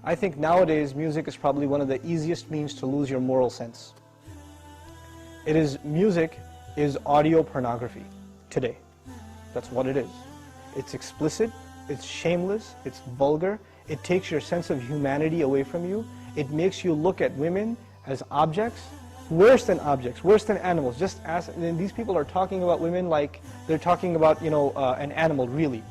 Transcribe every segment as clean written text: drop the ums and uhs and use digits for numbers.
I think nowadays music is probably one of the easiest means to lose your moral sense. Music is audio pornography today. That's what it is. It's explicit, it's shameless, it's vulgar, it takes your sense of humanity away from you, it makes you look at women as objects, worse than animals. Just as, and these people are talking about women like they're talking about, an animal, really.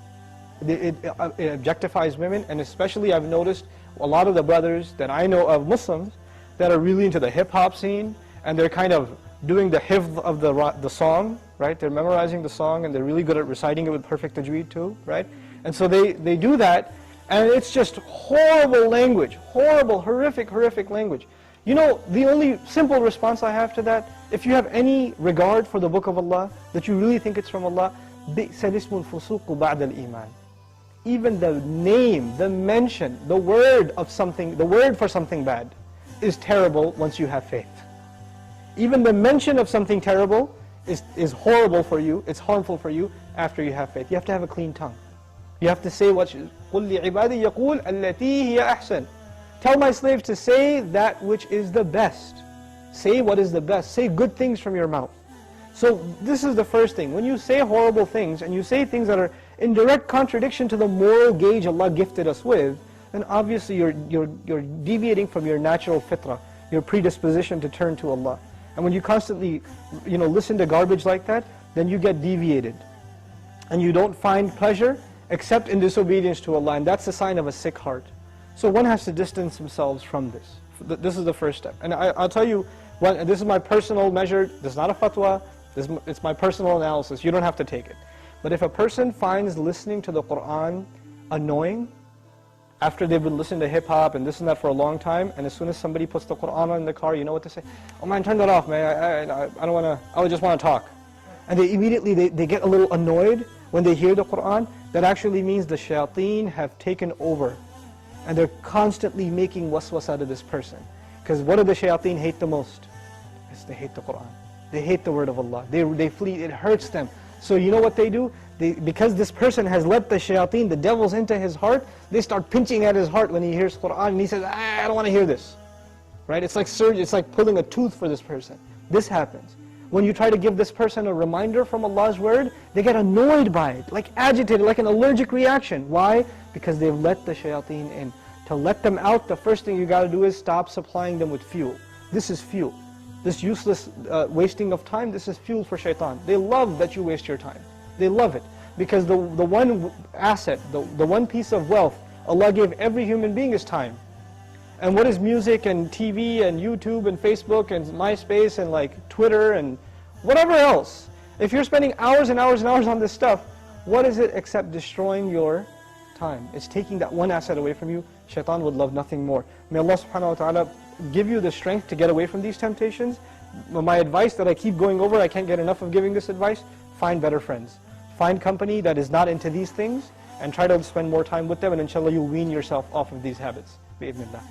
It objectifies women, and especially I've noticed a lot of the brothers that I know of, Muslims, that are really into the hip-hop scene, and they're kind of doing the hifz of the song, right? They're memorizing the song, and they're really good at reciting it with perfect tajweed too, right? And so they do that, and it's just horrible language, horrible, horrific language. The only simple response I have to that, if you have any regard for the Book of Allah, that you really think it's from Allah, بِئْسَ الْإِسْمُ الْفُسُوقُ بَعْدَ الْإِيمَانِ. Even the name, the mention, the word for something bad is terrible once you have faith. Even the mention of something terrible is horrible for you, it's harmful for you after you have faith. You have to have a clean tongue. You have to say قُلْ لِعِبَادِي يَقُولْ الَّتِي هِيَ أَحْسَنُ. Tell my slaves to say that which is the best. Say what is the best. Say good things from your mouth. So this is the first thing. When you say horrible things, and you say things that are in direct contradiction to the moral gauge Allah gifted us with, then obviously you're deviating from your natural fitrah, your predisposition to turn to Allah. And when you constantly listen to garbage like that, then you get deviated. And you don't find pleasure except in disobedience to Allah, and that's a sign of a sick heart. So one has to distance themselves from this. This is the first step. And I'll tell you, this is my personal measure, this is not a fatwa, it's my personal analysis, you don't have to take it. But if a person finds listening to the Qur'an annoying, after they've been listening to hip-hop and this and that for a long time, and as soon as somebody puts the Qur'an on in the car, you know what they say? Oh man, turn that off, man, I don't want to, I just want to talk. And they immediately, they get a little annoyed when they hear the Qur'an. That actually means the shayateen have taken over. And they're constantly making waswasa to this person. Because what do the shayateen hate the most? Yes, they hate the Qur'an. They hate the word of Allah. They flee, it hurts them. So you know what they do? Because this person has let the shayateen, the devils, into his heart, they start pinching at his heart when he hears Qur'an, and he says, I don't want to hear this. Right? It's like surgery, it's like pulling a tooth for this person. This happens. When you try to give this person a reminder from Allah's word, they get annoyed by it, like agitated, like an allergic reaction. Why? Because they've let the shayateen in. To let them out, the first thing you got to do is stop supplying them with fuel. This is fuel. This useless wasting of time, this is fuel for shaitan. They love that you waste your time. They love it. Because the one asset, the one piece of wealth Allah gave every human being is time. And what is music and TV and YouTube and Facebook and MySpace and like Twitter and whatever else? If you're spending hours and hours and hours on this stuff, what is it except destroying your time? It's taking that one asset away from you. Shaitan would love nothing more. May Allah subhanahu wa ta'ala give you the strength to get away from these temptations. My advice that I keep going over, I can't get enough of giving this advice, find better friends. Find company that is not into these things and try to spend more time with them, and inshallah you'll wean yourself off of these habits. Bi-idhnillah.